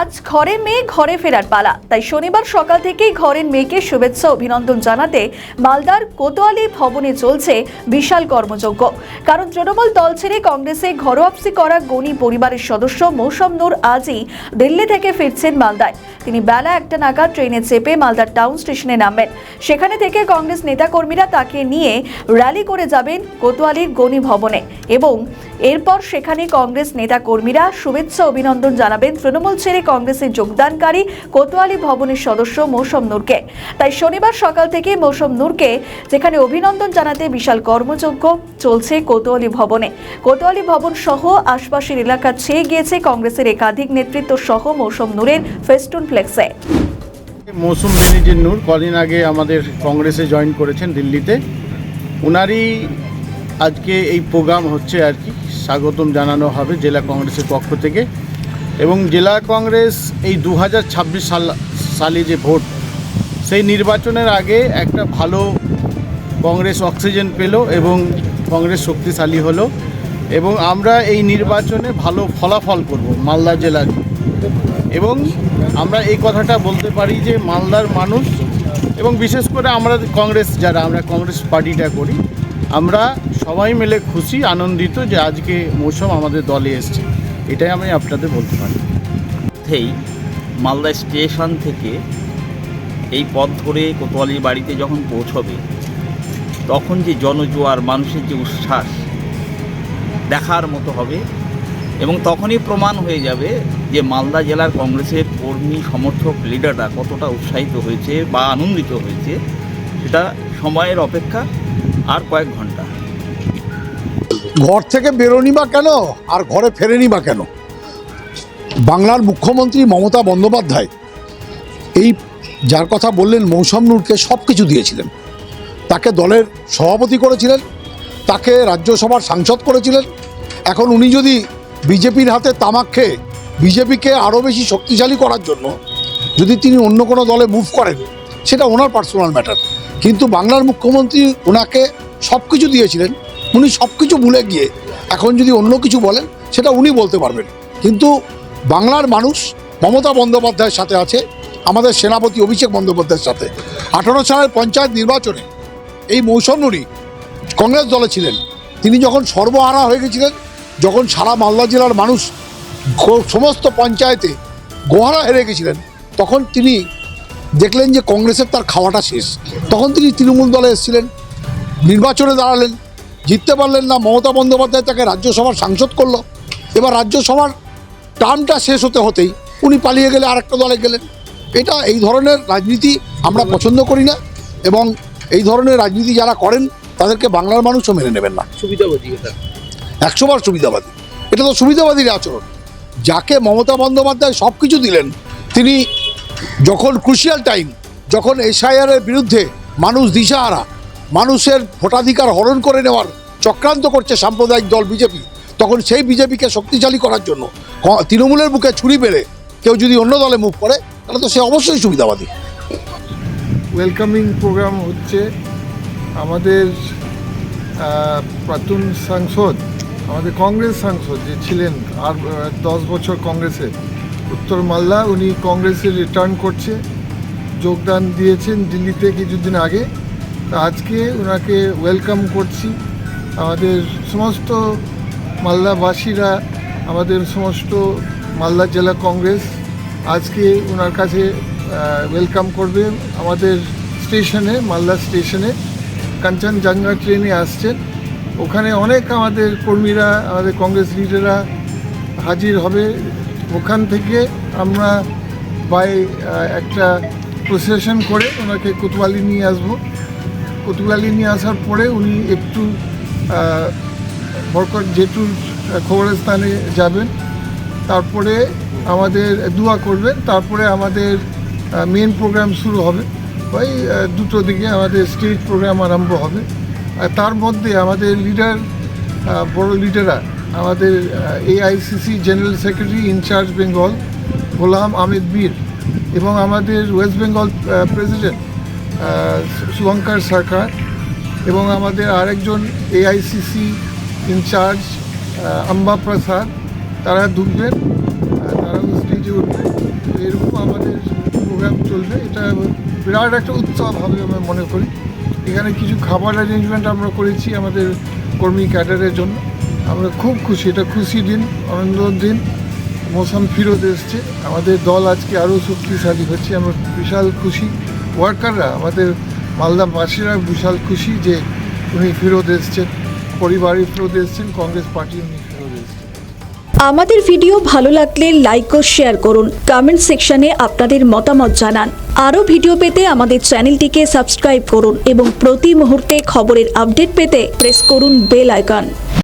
আজ ঘরে মেয়ে ঘরে ফেরার পালা, তাই শনিবার সকাল থেকেই ঘরের মেয়েকে শুভেচ্ছা অভিনন্দন জানাতে মালদার কোতোয়ালি ভবনে চলছে বিশাল কর্মযজ্ঞ। কারণ তৃণমূল দল ছেড়ে কংগ্রেসে ঘরোয়াপসি করা গণি পরিবারের সদস্য মৌসম নূর আজই দিল্লি থেকে ফিরছেন মালদায়। তিনি বেলা 1টা নাগাদ ট্রেনে চেপে মালদার টাউন স্টেশনে নামবেন। সেখানে থেকে কংগ্রেস নেতাকর্মীরা তাকে নিয়ে র্যালি করে যাবেন কোতোয়ালির গণি ভবনে এবং এরপর সেখানে কংগ্রেস নেতাকর্মীরা শুভেচ্ছা অভিনন্দন জানাবেন তৃণমূল ছেড়ে কংগ্রেসে যোগদানকারী কোতোয়ালি ভবনের সদস্য মৌসম নূরকে। তাই শনিবার সকাল থেকে মৌসম নূরকে যেখানে অভিনন্দন জানাতে বিশাল কর্মযজ্ঞ চলছে কোতোয়ালি ভবনে। কোতোয়ালি ভবন সহ আশপাশের এলাকা ছেয়ে গিয়েছে কংগ্রেসের একাধিক নেতৃত্ব সহ মৌসম নূরের ফেস্টুন ফ্লেক্সে। মৌসুম বেনিজির নূর কদিন আগে আমাদের কংগ্রেসে জয়েন করেছেন দিল্লিতে। উনারই আজকে এই প্রোগ্রাম হচ্ছে আর কি, স্বাগতম জানানো হবে জেলা কংগ্রেসের পক্ষ থেকে। এবং জেলা কংগ্রেস এই 2026 সালে যে ভোট, সেই নির্বাচনের আগে একটা ভালো কংগ্রেস অক্সিজেন পেল এবং কংগ্রেস শক্তিশালী হলো এবং আমরা এই নির্বাচনে ভালো ফলাফল করব মালদা জেলার। এবং আমরা এই কথাটা বলতে পারি যে মালদার মানুষ এবং বিশেষ করে আমরা কংগ্রেস যারা আমরা কংগ্রেস পার্টিটা করি, আমরা সবাই মিলে খুশি আনন্দিত যে আজকে মৌসুম আমাদের দলে এসছে। এটাই আমি আপনাদের বলতে পারি। মালদা স্টেশন থেকে এই পথ ধরে কোতোয়ালির বাড়িতে যখন পৌঁছবে, তখন যে জনজোয়ার, মানুষের যে উচ্ছ্বাস দেখার মতো হবে এবং তখনই প্রমাণ হয়ে যাবে যে মালদা জেলার কংগ্রেসের কর্মী সমর্থক লিডাররা কতটা উৎসাহিত হয়েছে বা আনন্দিত হয়েছে। সেটা সময়ের অপেক্ষা, আর কয়েক ঘন্টা। ঘর থেকে বেরোনি বা কেন, আর ঘরে ফেরেনি বা কেন? বাংলার মুখ্যমন্ত্রী মমতা বন্দ্যোপাধ্যায় এই যার কথা বললেন মৌসম নূরকে সব কিছু দিয়েছিলেন। তাকে দলের সভাপতি করেছিলেন, তাকে রাজ্যসভার সাংসদ করেছিলেন। এখন উনি যদি বিজেপির হাতে তামাক খেয়ে বিজেপিকে আরও বেশি শক্তিশালী করার জন্য যদি তিনি অন্য কোনো দলে মুভ করেন, সেটা ওনার পার্সোনাল ম্যাটার। কিন্তু বাংলার মুখ্যমন্ত্রী ওনাকে সব কিছু দিয়েছিলেন, উনি সব কিছু ভুলে গিয়ে এখন যদি অন্য কিছু বলেন সেটা উনি বলতে পারবেন। কিন্তু বাংলার মানুষ মমতা বন্দ্যোপাধ্যায়ের সাথে আছে, আমাদের সেনাপতি অভিষেক বন্দ্যোপাধ্যায়ের সাথে। 18 সালের পঞ্চায়েত নির্বাচনে এই মৌসম নূরই কংগ্রেস দলে ছিলেন। তিনি যখন সর্বহারা হয়ে গেছিলেন, যখন সারা মালদা জেলার মানুষ সমস্ত পঞ্চায়েতে গোহারা হেরে গেছিলেন, তখন তিনি দেখলেন যে কংগ্রেসের তার খাওয়াটা শেষ। তখন তিনি তৃণমূল দলে এসেছিলেন, নির্বাচনে দাঁড়ালেন, জিততে পারলেন না। মমতা বন্দ্যোপাধ্যায় তাকে রাজ্যসভার সাংসদ করলো। এবার রাজ্যসভার টার্মটা শেষ হতে হতেই উনি পালিয়ে গেলে আরেকটা দলে গেলেন। এই ধরনের রাজনীতি আমরা পছন্দ করি না এবং এই ধরনের রাজনীতি যারা করেন তাদেরকে বাংলার মানুষও মেনে নেবেন না। সুবিধাবাদী, এটা 100বার সুবিধাবাদী। এটা তো সুবিধাবাদীর আচরণ। যাকে মমতা বন্দ্যোপাধ্যায় সব কিছু দিলেন, তিনি যখন ক্রুশিয়াল টাইম, যখন এসআইআরের বিরুদ্ধে মানুষ দিশাহারা, মানুষের ভোটাধিকার হরণ করে নেওয়ার চক্রান্ত করছে সাম্প্রদায়িক দল বিজেপি, তখন সেই বিজেপিকে শক্তিশালী করার জন্য তৃণমূলের বুকে ছুরি মেরে কেউ যদি অন্য দলে মুভ করে, তাহলে তো সে অবশ্যই সুবিধাবাদী। ওয়েলকামিং প্রোগ্রাম হচ্ছে। আমাদের প্রাক্তন সাংসদ, আমাদের কংগ্রেস সাংসদ যে ছিলেন আর 10 বছর কংগ্রেসে, উত্তর মালদা, উনি কংগ্রেসে রিটার্ন করছে, যোগদান দিয়েছেন দিল্লিতে কিছুদিন আগে। তা আজকে ওনাকে ওয়েলকাম করছি। আমাদের সমস্ত মালদাবাসীরা, আমাদের সমস্ত মালদা জেলা কংগ্রেস আজকে ওনার কাছে ওয়েলকাম করবে। আমাদের স্টেশনে, মালদা স্টেশনে কাঞ্চনজঙ্ঘা ট্রেনে আসছেন। ওখানে অনেক আমাদের কর্মীরা, আমাদের কংগ্রেস লিডাররা হাজির হবে। ওখান থেকে আমরা একটা প্রসেশন করে ওনাকে কোতোয়ালি নিয়ে আসবো। কোতোয়ালি নিয়ে আসার পরে উনি একটু বরকট জেঠুর খবরস্থানে যাবেন, তারপরে আমাদের দোয়া করবেন, তারপরে আমাদের মেন প্রোগ্রাম শুরু হবে। ওই 2টো দিকে আমাদের স্টেজ প্রোগ্রাম আরম্ভ হবে। আর তার মধ্যে আমাদের বড় লিডাররা, আমাদের AICC general secretary in-charge Bengal Ghulam Ahmed Mir এবং আমাদের West Bengal president Subhankar Sarkar এবং আমাদের আরেকজন AICC ইনচার্জ আম্বা প্রসাদ, তারা ঢুকবেন, তারাও স্টেজে উঠবেন। বিরাট একটা উৎসব হবে আমি মনে করি। এখানে কিছু খাবার অ্যারেঞ্জমেন্ট আমরা করেছি আমাদের কর্মী ক্যাডারের জন্য। আমরা খুব খুশি, এটা খুশি দিন, আনন্দের দিন। মৌসুম ফিরত এসছে, আমাদের দল আজকে আরও শক্তিশালী হচ্ছে। আমরা বিশাল খুশি, ওয়ার্কাররা আমাদের মালদাবাসীরা বিশাল খুশি যে উনি ফেরত এসছেন, পরিবারে ফেরত এসছেন, কংগ্রেস পার্টি উনি ফেরত এসছেন। আমাদের ভিডিও ভালো লাগলে লাইক ও শেয়ার করুন, কমেন্ট সেকশনে আপনাদের মতামত জানান। আরও ভিডিও পেতে আমাদের চ্যানেলটিকে সাবস্ক্রাইব করুন এবং প্রতি মুহূর্তে খবরের আপডেট পেতে প্রেস করুন বেল আইকন।